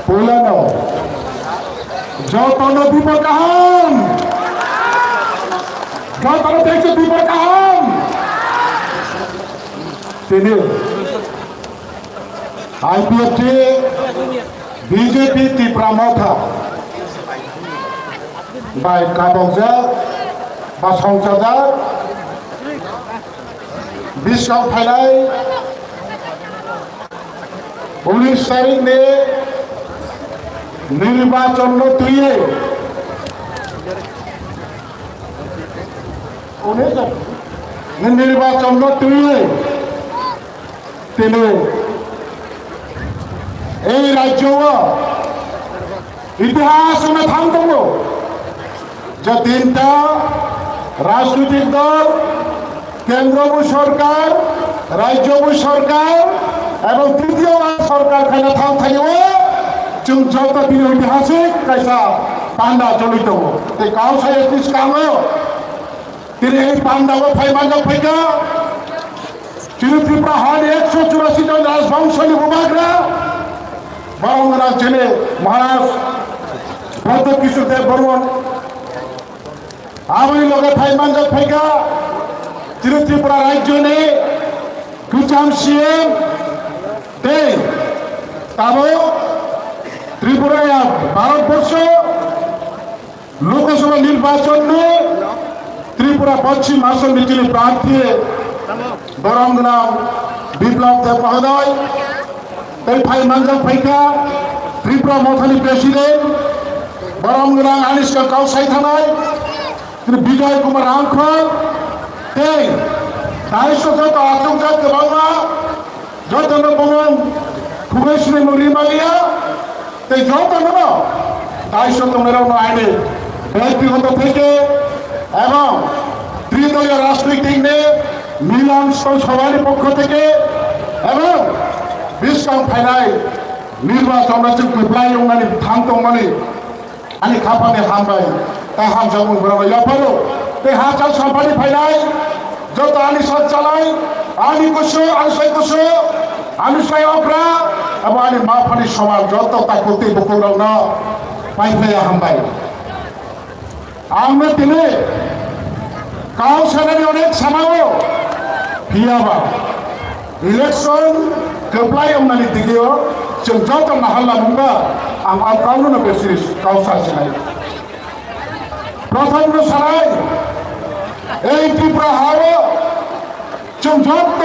Pulano Jotono diberkahan Jotono Teksa diberkahan Sini IPFT BJP Tipramotha Baik Kabongja Basongjaja Bishop Phalai 19 तारीख ने निर्वाचन तुये निर्वाचन तुये तेने राज्य इतिहास में थाम दो जो तीनटा राजनीतिक दल केंद्र सरकार राज्य सरकार এবং তৃতীয়বার সরকার খানা থাম থাকিব जों যত দিন ঐতিহাসিক কাইসা পান্ডা চলিত এই কাউসাই এসিস কামো তিনি এই পান্ডাও ফাইমাঞ্জা ফাইকা ত্রিপুরা হার 184 জন রাজবংশী ভূভাগরা বরংরা জেনে মহারাজ ভদ্র কিশোর দেব বর্মন আমি লগে ফাইমাঞ্জা ফাইকা ত্রিপুরা রাজ্য নে কুচাম সিএম त्रिपुरा भारतवर्ष लोकसभा निर्वाचन में त्रिपुरा पश्चिम आसन जिले प्रार्थी बरंगनाम विप्लव देव महोदय फाइमांजल फैका त्रिपुरा मथानी प्रेसिडेंट बरंगनाम आनिस्का काउसाई थानाय विजय कुमार रामखल दायित्व जत आचमजात बांगा যতন বমন খুবেশনে মরিমালিয়া তাই যতন না দায়িত্ব মেরানো আইনে ব্যক্তিগত থেকে এবং ত্রিদলীয় রাজনৈতিক মিলন সভার পক্ষ থেকে এবং বিশ্বম ফাইনাল নির্বাচন প্রায় মানে থামতো মানে আমি খাপানে হামবাই তা হাম যাবো বরাবর ইয়াফালো তাই হাজার সম্পানি ফাইনাল যত আনি সৎ চালাই আমি কুশো আনসাই কুশো আনুসাই অপরা এবং আমি মা ফানি সমাজ যত তা করতে বকুল না পাই ফাইয়া হামবাই আমরা তিনি কাউসারি অনেক সামাও হিয়াবা ইলেকশন কেপ্লাই আমনানি দিগিও जों যত নাহাল্লা মুঙ্গা আম কাউনো বেশি কাউসাসি নাই প্রথম সারাই এই ত্রিপুরা হাওয়া जों যত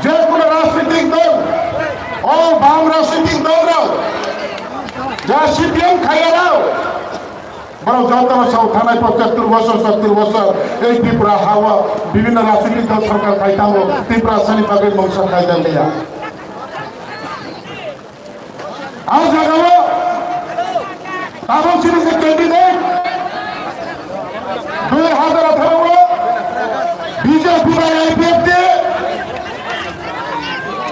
যে কোনো রাজনৈতিক দল ও বাম রাজনৈতিক দলরাও যা সিপিএম খাইয়ারাও বড় যত বছর থানায় 75 বছর 70 বছর এই ত্রিপুরা হাওয়া বিভিন্ন রাজনৈতিক দল সরকার খাইতামো ত্রিপুরা সানিপাকের বংশ খাইতাম লিয়া আজ আগাবো তাবল সিরিজে ক্যান্ডিডেট 2018 বিজেপি বা আইপিএফটি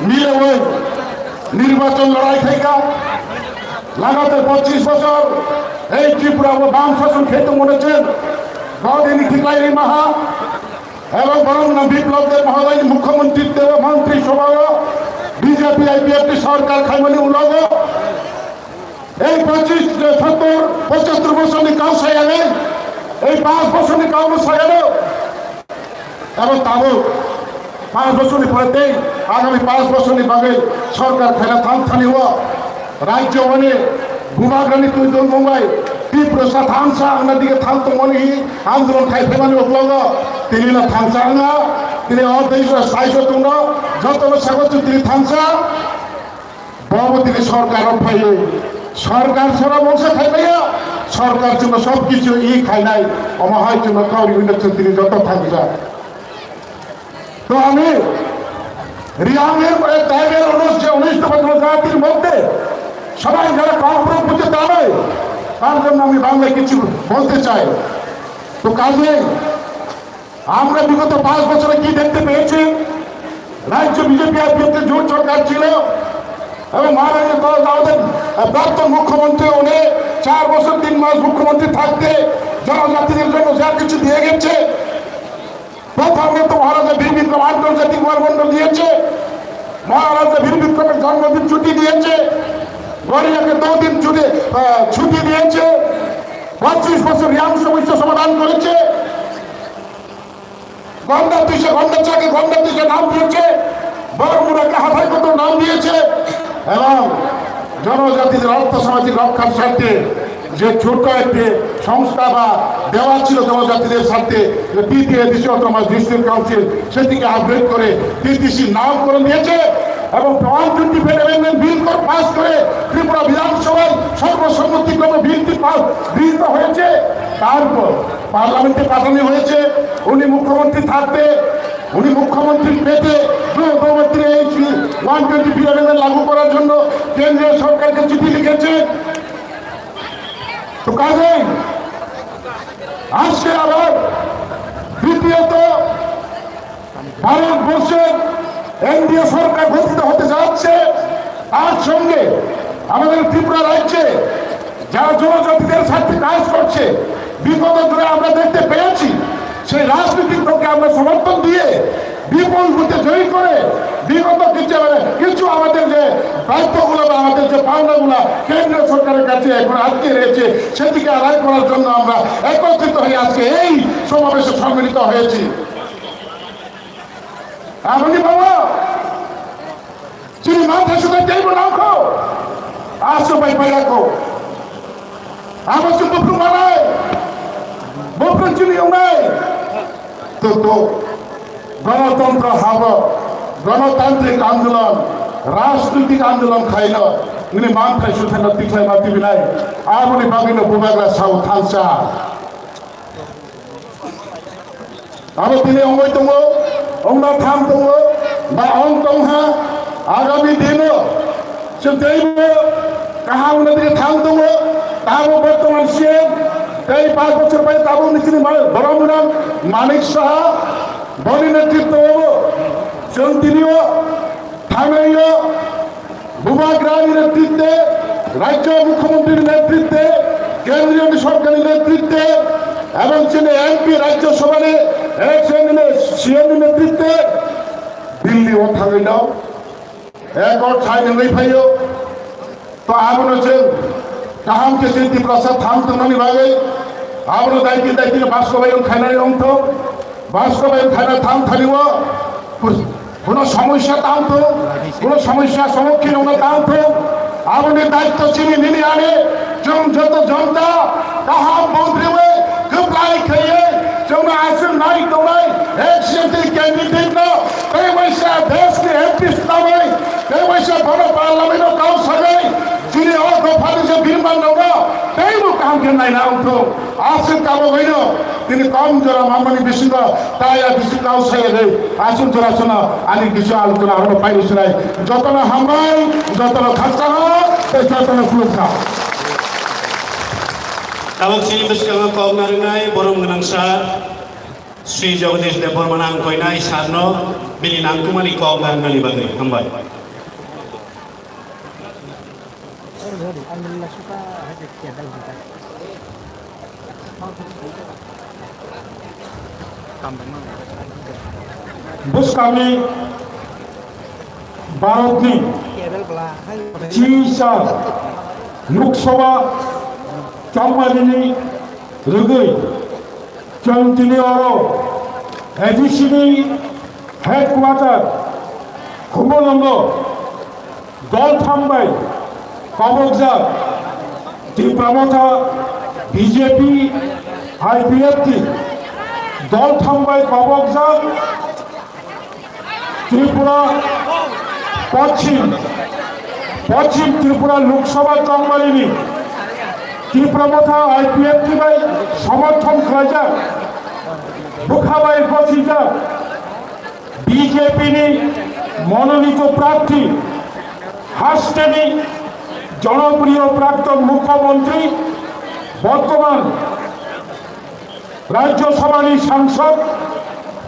মিলে ওই নির্বাচন লড়াই থেকে লাগাতার 25 বছর এই ত্রিপুরা বাম শাসন খেতে মনেছেন গদিনী ঠিকাই মাহা এবং বরংনাম বিপ্লব দেব মহোদয় মুখ্যমন্ত্রীত্ব মন্ত্রী সভা বিজেপি আইপিএফটি সরকার খাইমানি উলগ এই 75 বছর কাউসাই আগে এই 5 বছর কাউসাই আগে এবং তাবো 5 বছর পরে আগামী 5 বছর বাগে সরকার খেলা থামথানি হওয়া রাজ্য মানে ভূভাগ্রানি তুইদল মুম্বাই ত্রিপুরা থামসা আংনা দিকে থামতো মনে আন্দোলন খাই ফেমানি উপলব্ধ তিনি না থামসা আংনা তিনি অদেশ সাইজ তোমরা যত স্বাগত তিনি থামসা বাবু তিনি সরকার ফাইলে সরকার সারা বংশ খাইবাইয়া সরকার জন্য সবকিছু খাই নাই অমাহার জন্য কাউরি তিনি যত থামসা তো আমি রিয়াংয়ের টাইমের 19 জাতির মধ্যে সবাই যারা কম বুঝে তা নয় তার জন্য আমি বাংলায় কিছু বলতে চাই তো কাজে আমরা বিগত 5 বছরে কি দেখতে পেয়েছি রাজ্য বিজেপি আইপিএফটি জোট সরকার ছিল এবং মহারাজের আমাদের প্রাক্তন মুখ্যমন্ত্রী উনি 4 বছর 3 মাস মুখ্যমন্ত্রী থাকতে জনজাতিদের জন্য যা কিছু দিয়ে গেছে প্রথমে তো মহারাজা বীর বিক্রম আন্তর্জাতিক বিমানবন্দর দিয়েছে মহারাজা বীর বিক্রমের জন্মদিন ছুটি দিয়েছে গরিয়াকে 2 দিন ছুটি দিয়েছে, 25 বছর রিয়াং সমস্যা সমাধান করেছে, গন্ডা চাকে গন্ডা দিশে নাম দিয়েছে, বরমুড়াকে হাফাই কত নাম দিয়েছে এবং জনজাতিদের অর্থসামাজিক রক্ষার স্বার্থে যে ছোট একটি সংস্থা বা দেওয়া ছিল জনজাতিদের স্বার্থে তৃতীয় ডিস্ট্রিক্ট কাউন্সিল সেটিকে আপগ্রেড করে টিটিসি নাম করে নিয়েছে এবং 120 বিল পাস করে ত্রিপুরা বিধানসভায় সর্বসম্মতিক্রমে বিলটি গৃহীত হয়েছে। তারপর পার্লামেন্টে পাঠানো হয়েছে। উনি মুখ্যমন্ত্রী পেতে এই 120 লাগু করার জন্য কেন্দ্রীয় সরকারকে চিঠি লিখেছে। তো কাজেই আজকে আবার দ্বিতীয়ত ভারতবর্ষের এনডিএ সরকার গঠিত হতে যাচ্ছে। তার সঙ্গে আমাদের ত্রিপুরা রাজ্যে যারা জনজাতিদের স্বার্থে কাজ করছে বিগত দিনে আমরা দেখতে পেয়েছি, সেই রাজনৈতিক দলকে আমরা সমর্থন দিয়ে বিপুল ভোটে জয়ী করে বিগত কিছু আমাদের যে দায়িত্বগুলো বা আমাদের যে পাওনাগুলো কেন্দ্রীয় সরকারের কাছে এখন আটকে রয়েছে সেটিকে আদায় করার জন্য আমরা একত্রিত হয়ে আজকে এই সমাবেশে সম্মিলিত হয়েছি। আপনি বাবা চিনি মাথা শুধু দেব রাখো আসো ভাই ভাই রাখো আমার যে বপরু মানায় বপরু চিনিও নাই তো গণতন্ত্র হাব গণতান্ত্রিক আন্দোলন রাজনৈতিক আন্দোলন খাইল উনি মানথাই সুথাইল তিখাই মাতি বিলাই আর উনি বাগিল বুবাগলা সাউ থালসা আবার তিনি অঙ্গই দङ অঙ্গ থাম দङ বা অং দंहा আগামী দিনও সে দেব কাহা উনাদিকে থাম দङ তাবো বর্তমান সিএম এই 5 বছর পরে তাবো নিচিনি বরমুরাম মানিক সাহা বনি নেতৃত্ব তিনিও থানাইও বুবাগ্রামের নেতৃত্বে রাজ্য মুখ্যমন্ত্রীর নেতৃত্বে কেন্দ্রীয় সরকারের নেতৃত্বে এবং তিনি এমপি রাজ্যসভার সিএম নেতৃত্বে দিল্লি ও থানাইল এক ঠাই নেই ভাইও তো আগুন আছেন কাহামকে চিন্তি প্রসাদ থাম তুমি ভাগে আবার দায়িত্ব বাস্তবায়ন খাইনারি অংশ বাস্তবায়ন খাইনা থাম থানিব কোনো সমস্যা তামতো কোনো সমস্যার সম্মুখীন হলো তামতো আমাদের দায়িত্ব চিনি নিয়ে আনে যত জনতা কাহা মন্ত্রী হয়ে কপলাই খেয়ে जो आसन नाई तोड़ाई एक शक्ति कैंडिडेट ना कई वैसा देश के एमपी स्थानाई कई वैसा बड़ा पार्लियामेंट काम सगाई जिन्हें और दो फाटे से बिरमान होगा कई वो काम करना ही ना उठो आसन काम हो गई ना তিনি কম জোড়া মামনি বিশুদ্ধ তাই আর বিশু কাউ সাইয়ে রে আসুন জোড়া শোনা আনি কিছু আলোচনা আমরা পাই শোনাই যতনা হামরাই যতনা খরচা যতনা সুরক্ষা Abang sini bersama kaum naringai borong menangsa Sri Jagadish Debor manang koinai sarno bili nangkumani kaum naringai bagi hambai. Bus kami Bharatni Cisa Loksabha Chammalini Rugui Chantini Oro Additionally Headquarter Kumolongo Dolthambai Kabokza Tipramota BJP IPFT Dolthambai Kabokza Tripura Pachim Tripura Loksabha Chammalini Tripura IPFT বাই সমর্থন করা যাক বুখাবাই বসি যাক BJP মনোনীত প্রার্থী হাসটেনি জনপ্রিয় প্রাক্তন মুখ্যমন্ত্রী বর্তমান রাজ্যসভার সাংসদ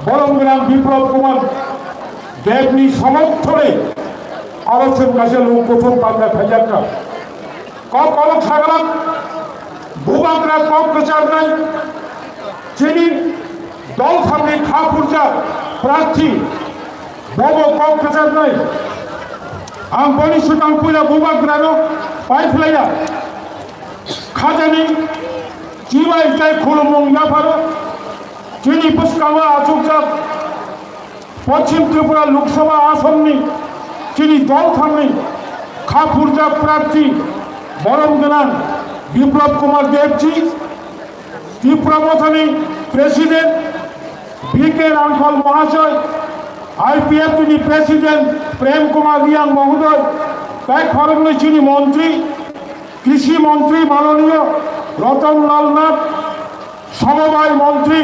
বরমগ্রাম বিপ্লব কুমার দেবনি সমর্থনে আলোচন কাছে লোক প্রথম বাংলা খাজাকা কলক সাগরা ভূবাগরা কম প্রচার নাই যিনি দল সামনে খা পূর্জা প্রার্থী বড় কম প্রচার নাই ang boni sutang puila bubak grano pai flaya khajani jiwa ikai khulumong ya pharo chini puskawa achukjak পশ্চিম ত্রিপুরা লোকসভা আসননি যিনি দল থাননি খাপুরজা প্রার্থী বরম গেলান বিপ্লব কুমার দেবজি ত্রিপুরা মথানি প্রেসিডেন্ট বিকে রাঙ্কল মহাশয় আইপিএফ যিনি প্রেসিডেন্ট প্রেম কুমার রিয়াং মহোদয় তাই খরমনি যিনি মন্ত্রী কৃষি মন্ত্রী মাননীয় রতনলাল নাথ সমবায় মন্ত্রী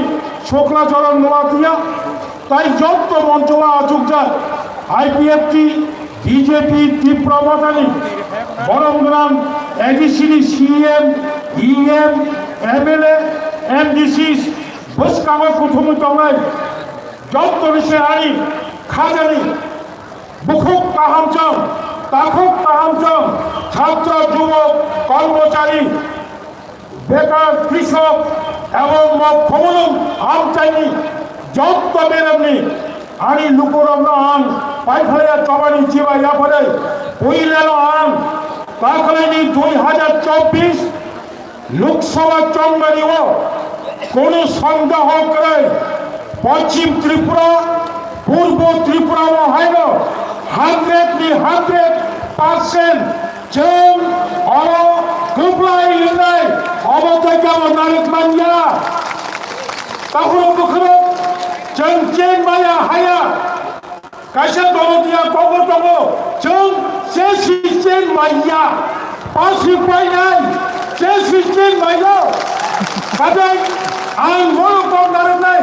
শুক্লাচরণ নোয়াতিয়া তাই যত মঞ্চলা আচুক যায় আইপিএফটি বিজেপি ত্রিপুরা মথানি বরম গ্রাম এডিসিডি সিএম ইএম এমএলএ এমডিসি বসকামা কুথুমু তমাই যত বিষয় আনি খাজানি বুকুক কাহামচং তাকুক কাহামচং ছাত্র যুবক কর্মচারী বেকার কৃষক এবং ক্ষমলম আমচাইনি যত বেরমনি আনি লুকুরম আন পাইখালিয়া চবানি চিবা ইয়াফলে পইলেন আন তাকলেনি 2024 লোকসভা চম্বানিও কোন সন্দেহ করে পশ্চিম ত্রিপুরা পূর্ব ত্রিপুরা মহাইন 100% जों अरो गोब्लाय लिरनाय अबथायगाव नारिक मानिया ताहुरो बुखरो जों चेन माया हाया काशा दलतिया कबो दङो जों जे सिस्टेम माया पासि फायनाय जे सिस्टेम माया नाथाय आं बर'खौ नारनाय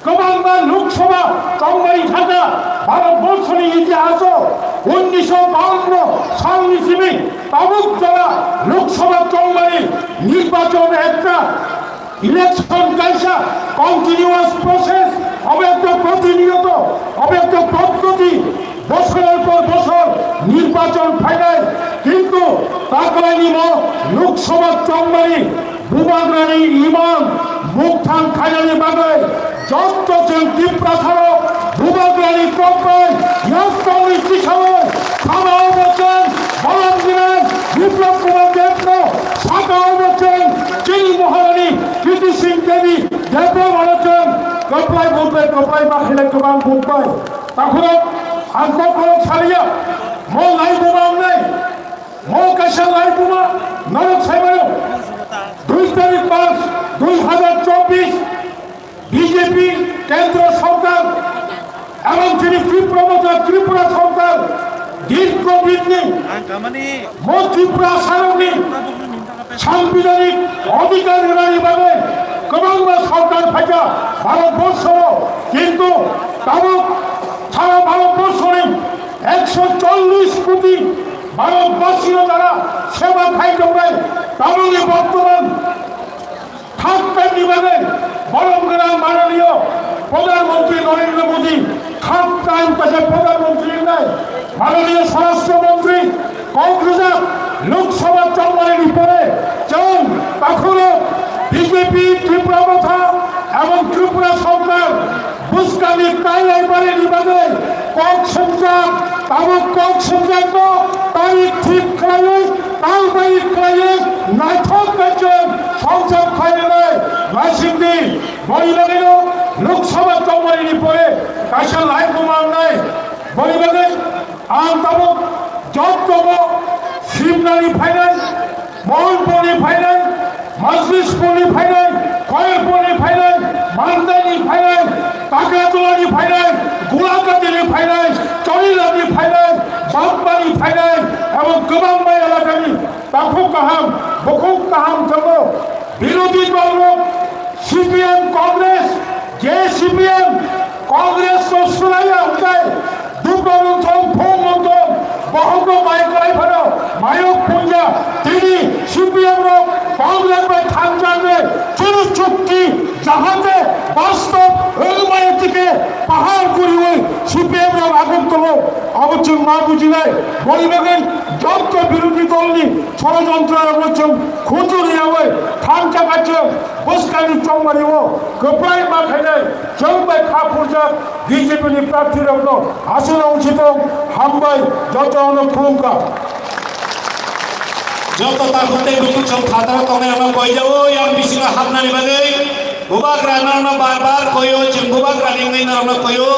गोबांबा लोकसभा चंबारि थाखा भारतबर्षनि इतिहासाव 1952 सालनिसिमै ताबुक जरा लोकसभा चंबारि निर्वाचन একটা ইলেকশন কাইসা কন্টিনিউয়াস প্রসেস হবে একটা প্রতিনিয়ত হবে একটা পদ্ধতি বছরের পর বছর নির্বাচন ফাইনাল কিন্তু তাকলানি লোকসভা চংবারি বুবাগ্রানি ইমান মুখথান খাইনানি বাগাই যত জন ত্রিপুরা ছাড়ো বুবাগ্রানি কম্পাই ইয়াস্তমি কিশোর খামাও বচন বলম দিলেন বিপ্লব কুমার দেব সাকাও বচন চিনি মহারানী কৃতি সিং দেবী দেব বলছেন কপ্লাই বুঝবে কপ্লাই বাহিলে গোবাং বুঝবাই তখন আঙ্কল ছাড়িয়া মো লাই বুবাং নাই মো কাছে লাই বুমা নরক সাইবারো 2 তারিখ 5 2024 বিজেপি কেন্দ্র সরকার এবং তিনি ত্রিপুরা সরকার দীর্ঘদিন মো ত্রিপুরা সারণী সাংবিধানিক অধিকারী ভাবে ক্রমান্বয়ে সরকার ফাঁকা ভারতবর্ষ কিন্তু তাবক সারা ভারতবর্ষে 140 কোটি ভারতবাসীরা যারা সেবা খাইতে তাবলে বর্তমান খাদ্য নিবেদে বরমগ্রাম মাননীয় প্রধানমন্ত্রী নরেন্দ্র মোদী খাদ্য আইন পাশে প্রধানমন্ত্রী নাই মাননীয় স্বরাষ্ট্রমন্ত্রী কংগ্রেস লোকসভা চম্বারের উপরে যেমন তখনও বিজেপি ত্রিপুরা মথা এবং ত্রিপুরা সরকার বুসকানি তাইলাইবারে নিবাদে কক সংখ্যা তাবক কক সংখ্যা তারিখ ঠিক খাইয়ে তাল তারিখ খাইয়ে নাইথক কার্যন সংসদ খাইলে নাইসিংদি বলিবাগের লোকসভা চম্বারের উপরে কাশা লাই কুমার নাই বলিবাগে আম তাবক যতব শিবনারী ফাইনাল মোহনপুরি ফাইনাল মজলিসপুরি ফাইনাল কয়েরপুরি ফাইনাল মান্দানি ফাইনাল কাকড়াতলানি ফাইনাল গোলাকাতিনি ফাইনাল চরিলানি ফাইনাল বাগবাড়ি ফাইনাল এবং গোবাংবাই এলাকানি তাফুক কাহাম বকুক কাহাম জন্য বিরোধী দল সিপিএম কংগ্রেস যে সিপিএম কংগ্রেস তো সুরাইয়া উঠায় দুর্গমন্থন ভৌমন্থন বহুক মাইকলাই ভালো মায়ক পুঞ্জা তিনি সিপিএম কংগ্রেস বা থানজানে চুরু চুক্তি যাহাতে বাস্তব এলমায়ের থেকে পাহাড় করি ওই সিপিএম আগম তোলো অবশ্যই মা বুঝি নাই বলিবেন যত বিরোধী দল নি षड्यन्त्र मोचों खुजुरियावे थामचा गाचों बुस्कानी चौमारिवो गोप्लाय माखायनाय जोंबाय खाफुरजों बीजेपी नि प्रार्थीफोरखौ आसनाव उचितों हामबाय जतनो खुलुमगा যত তাকুতে দুপুর সব খাতা তবে আমরা কই যাও yang bising habnani bagai bubak rana barbar koyo jeng bubak raning na koyo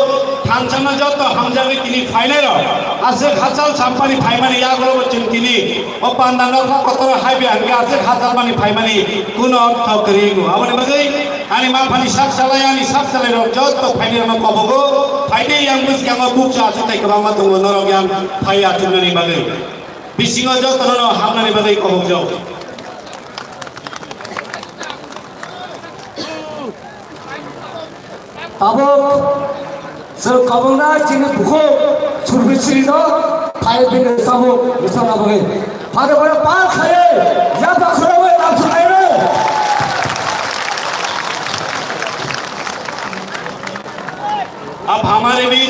থানসানা যত হামজাবে তিনি ফাইনাল আছে খাসাল সাম্পানি ফাইমানি ইয়াগুলো বলছেন তিনি ও পান্দানোর কত হাইবে আনকে আছে খাসাল মানি ফাইমানি কোন অর্থ করিগো আমনে বাগৈ আনি মা ফানি সাক সালাই আনি সাক সালাই যত ফাইনাল মা কবগো ফাইনে yang বুঝ কেমন বুক আছে তাই কবা মা তুমি নরগ্যাম ফাই আতুননি বাগৈ বিসিং যত নর হামনানি বাগৈ কবগ যাও abok sel kabungna chini bukho surbisiri do khai bin samu bisana bage phade bole par khaye ya ba kharabe na khaye अब हमारे बीच